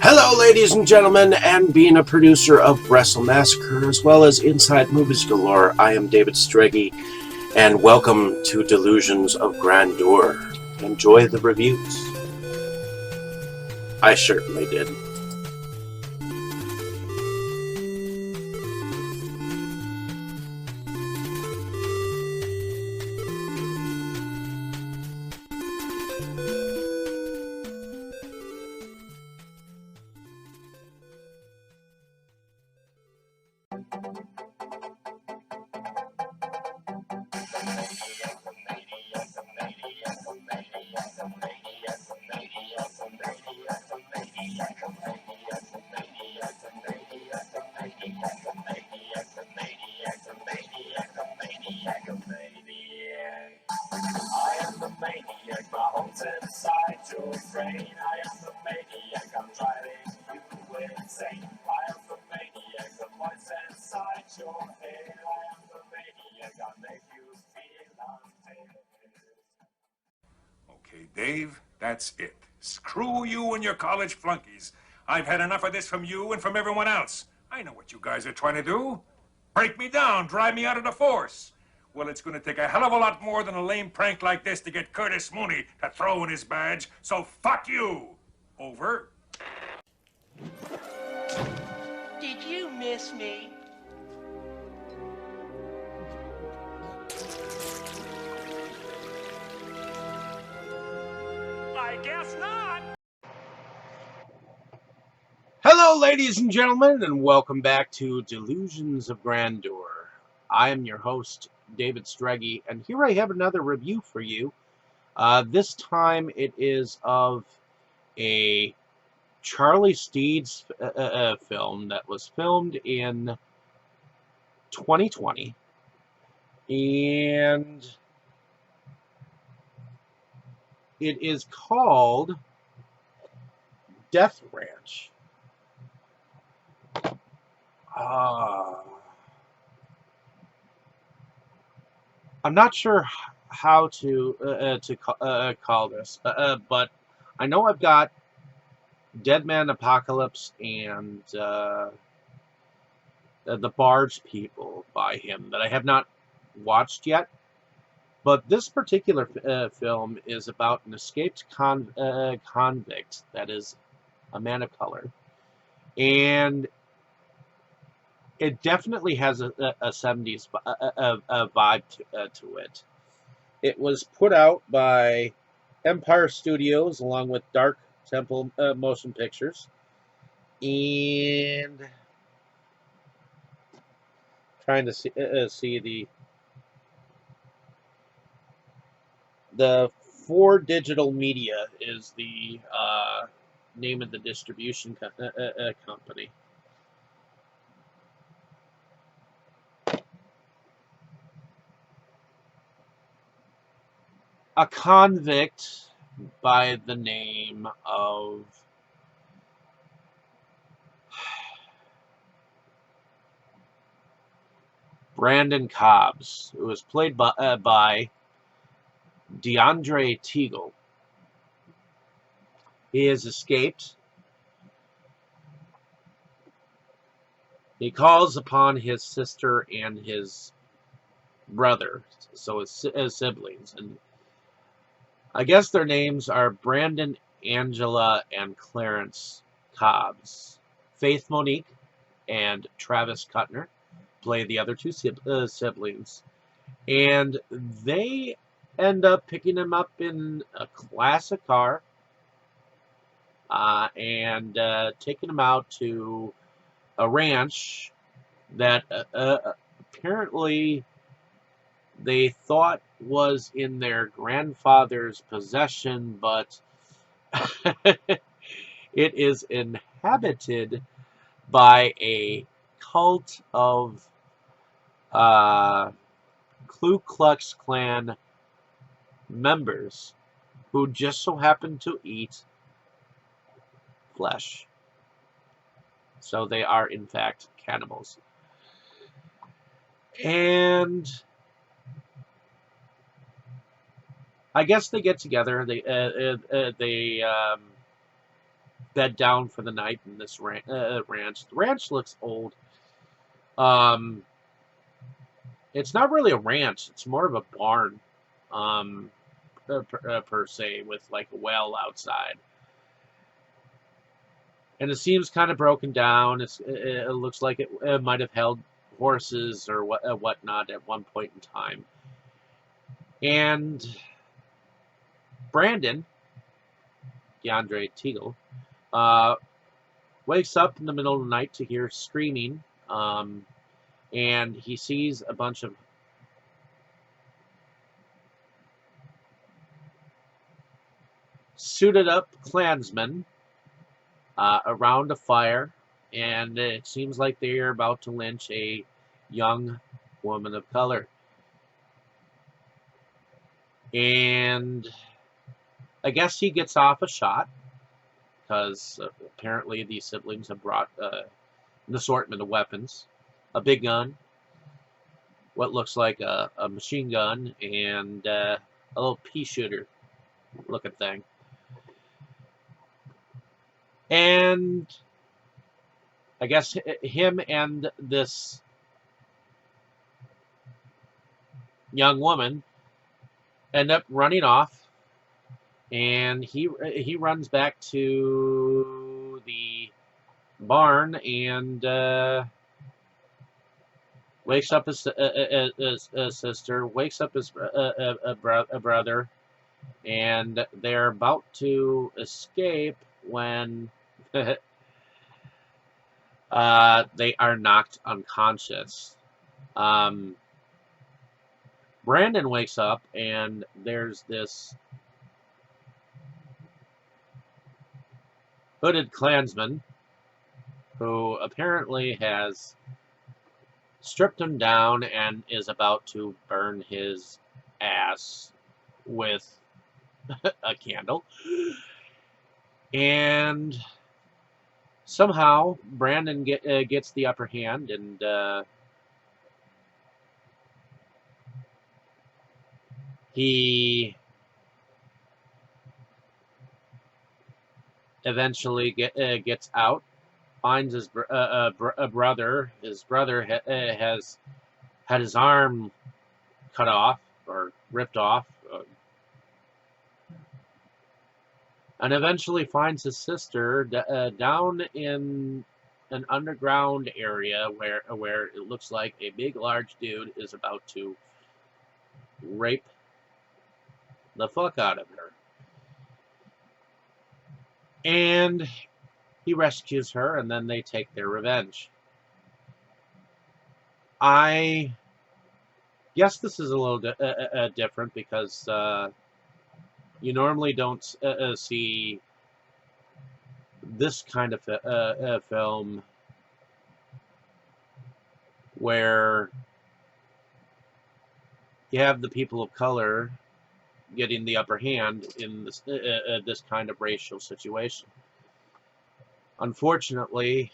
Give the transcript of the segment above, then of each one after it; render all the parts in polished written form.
Hello, ladies and gentlemen, and being a producer of Wrestle Massacre as well as Inside Movies Galore, I am David Streggy, and welcome to Delusions of Grandeur. Enjoy the reviews. I certainly did. Okay, Dave, that's it. Screw you and your college flunkies. I've had enough of this from you and from everyone else. I know what you guys are trying to do. Break me down, drive me out of the force. Well, it's going to take a hell of a lot more than a lame prank like this to get Curtis Mooney to throw in his badge, so fuck you. Over. Did you miss me? I guess not. Hello, ladies and gentlemen, and welcome back to Delusions of Grandeur. I am your host, David Streggy, and here I have another review for you. This time it is of a Charlie Steeds film that was filmed in 2020, and it is called Death Ranch. I'm not sure how to call this, but I know I've got Dead Man Apocalypse and The Barge People by him that I have not watched yet. But this particular film is about an escaped convict that is a man of color, and it definitely has a 70s vibe to it. It was put out by Empire Studios along with Dark Temple Motion Pictures, and trying to see the 4 Digital Media is the name of the distribution company. A convict by the name of Brandon Cobbs, who was played by DeAndre Teagle. He has escaped. He calls upon his sister and his brother, so his siblings, and I guess their names are Brandon, Angela, and Clarence Cobbs. Faith Monique and Travis Kuttner play the other 2 siblings, and they end up picking him up in a classic car and taking him out to a ranch that apparently they thought was in their grandfather's possession, but it is inhabited by a cult of Ku Klux Klan members who just so happen to eat flesh. So they are, in fact, cannibals. And I guess they get together. They bed down for the night in this ranch. The ranch looks old. Um, it's not really a ranch. It's more of a barn, per se, with like a well outside. And it seems kind of broken down. It looks like it might have held horses or whatnot at one point in time. And Brandon, DeAndre Teagle, wakes up in the middle of the night to hear screaming, and he sees a bunch of suited up Klansmen around a fire, and it seems like they're about to lynch a young woman of color. And I guess he gets off a shot, because apparently these siblings have brought an assortment of weapons. A big gun, what looks like a machine gun, and a little pea shooter looking thing. And I guess him and this young woman end up running off, and he runs back to the barn and wakes up his sister, wakes up his brother, and they're about to escape when they are knocked unconscious. Brandon wakes up, and there's this hooded Klansman who apparently has stripped him down and is about to burn his ass with a candle. And somehow Brandon gets the upper hand, and he eventually gets out, finds his brother. His brother has had his arm cut off or ripped off, and eventually finds his sister down in an underground area where it looks like a big, large dude is about to rape the fuck out of her. And he rescues her, and then they take their revenge. I guess this is a little different, because you normally don't see this kind of film where you have the people of color getting the upper hand in this kind of racial situation. Unfortunately,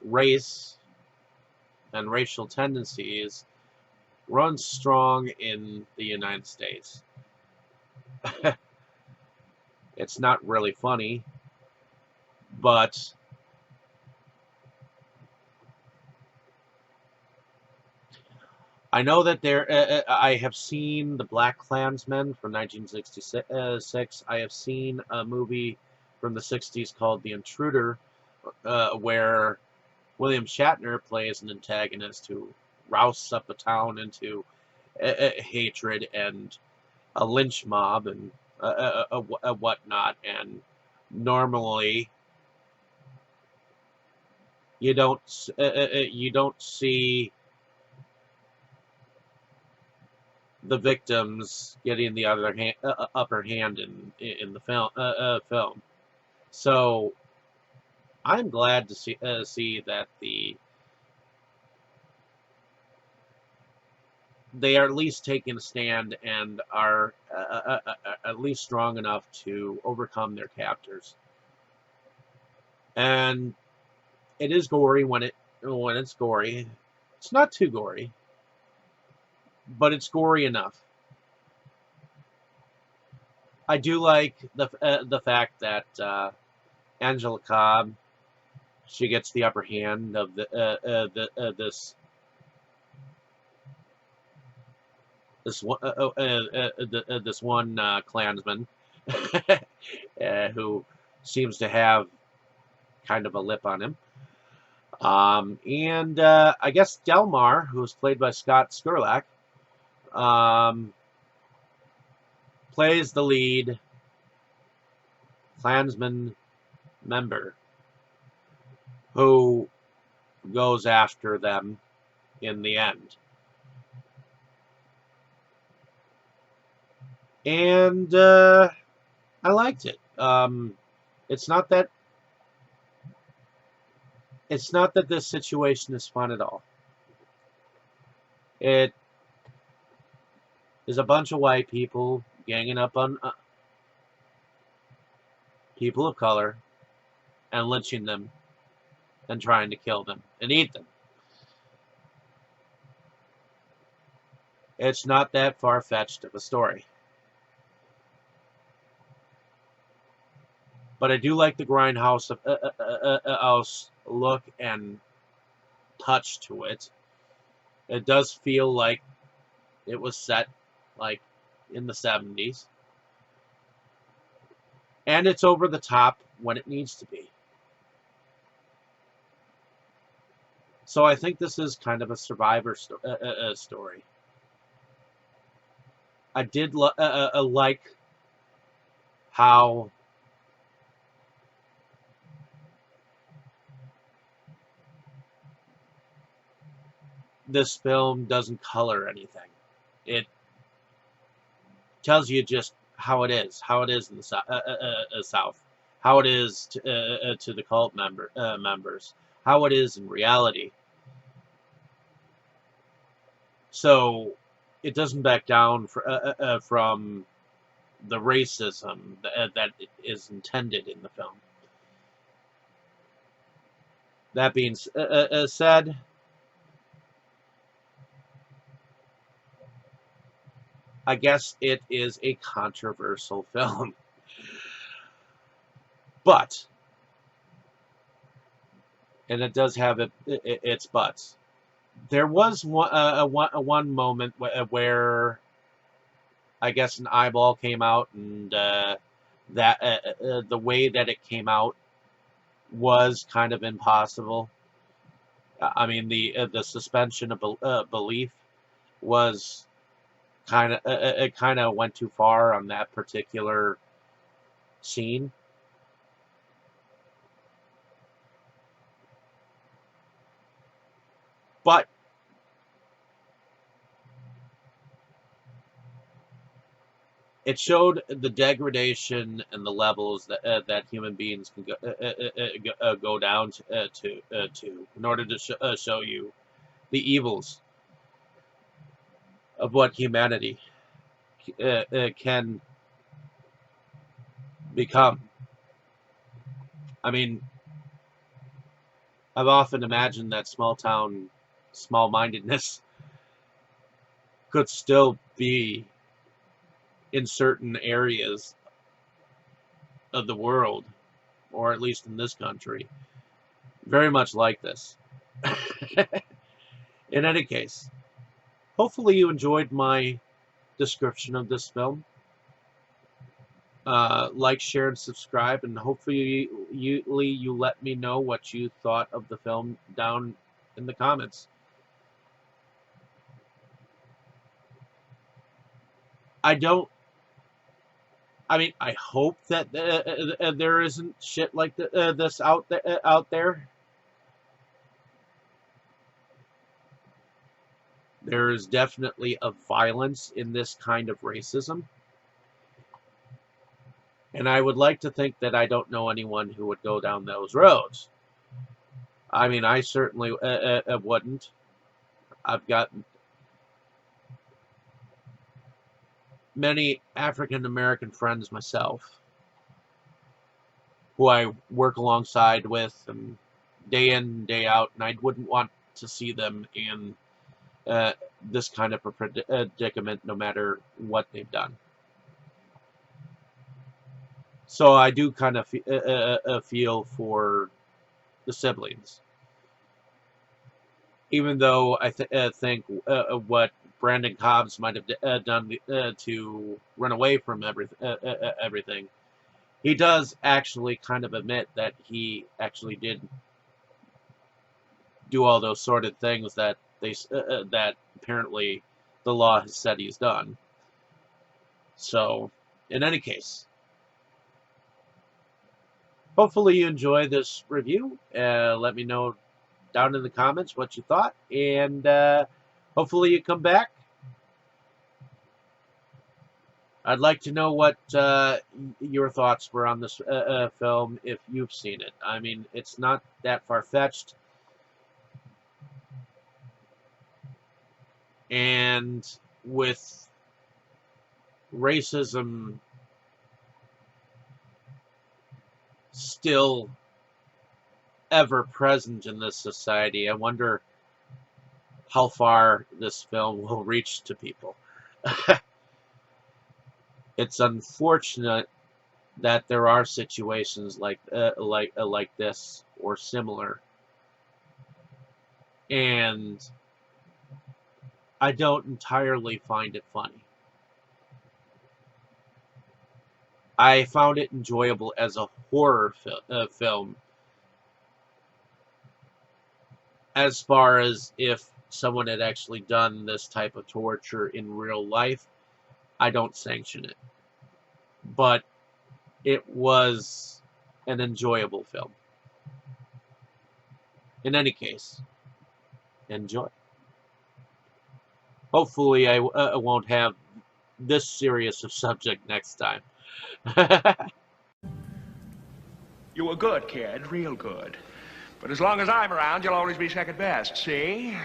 race and racial tendencies run strong in the United States. It's not really funny, but I know that I have seen the Black Klansman from 1966. I have seen a movie from the 60s called The Intruder, where William Shatner plays an antagonist who rousts up a town into hatred and a lynch mob and whatnot. And normally, you don't see the victims getting the upper hand in the film. So I'm glad to see that they are at least taking a stand and are at least strong enough to overcome their captors. And it is gory when it's gory. It's not too gory, but it's gory enough. I do like the fact that Angela Cobb, she gets the upper hand of this one Klansman who seems to have kind of a lip on him. And I guess Delmar, who was played by Scott Skurlock, plays the lead Klansman member who goes after them in the end. And I liked it. It's not that this situation is fun at all. It is a bunch of white people ganging up on people of color and lynching them and trying to kill them and eat them. It's not that far-fetched of a story. But I do like the grindhouse look and touch to it. It does feel like it was set like in the 70s. And it's over the top when it needs to be. So I think this is kind of a survivor story. I did like how this film doesn't color anything. It tells you just how it is in the South, how it is to the cult members, how it is in reality. So it doesn't back down from the racism that is intended in the film. That being said, I guess it is a controversial film. But, and it does have its buts. There was one moment where I guess an eyeball came out, and that the way that it came out was kind of impossible. I mean, the suspension of belief was it kind of went too far on that particular scene. But it showed the degradation and the levels that human beings can go down to in order to show you the evils of what humanity can become. I mean, I've often imagined that small-mindedness could still be in certain areas of the world, or at least in this country, very much like this. In any case, hopefully you enjoyed my description of this film. Like, share, and subscribe, and hopefully you let me know what you thought of the film down in the comments. I hope that there isn't shit like this out there. There is definitely a violence in this kind of racism. And I would like to think that I don't know anyone who would go down those roads. I mean, I certainly wouldn't. I've got many African-American friends myself who I work alongside with and day out, and I wouldn't want to see them in this kind of predicament no matter what they've done. So I do kind of feel for the siblings, even though I think what Brandon Cobbs might have done to run away from everything, he does actually kind of admit that he actually did do all those sort of things that that apparently the law has said he's done. So, in any case, hopefully you enjoy this review. Let me know down in the comments what you thought, and hopefully you come back. I'd like to know what your thoughts were on this film if you've seen it. I mean, it's not that far-fetched. And with racism still ever present in this society, I wonder how far this film will reach to people. It's unfortunate that there are situations like this or similar, and I don't entirely find it funny. I found it enjoyable as a horror film, as far as if someone had actually done this type of torture in real life. I don't sanction it, but it was an enjoyable film. In any case, enjoy. Hopefully I won't have this serious of subject next time. You were good, kid, real good. But as long as I'm around, you'll always be second best, see?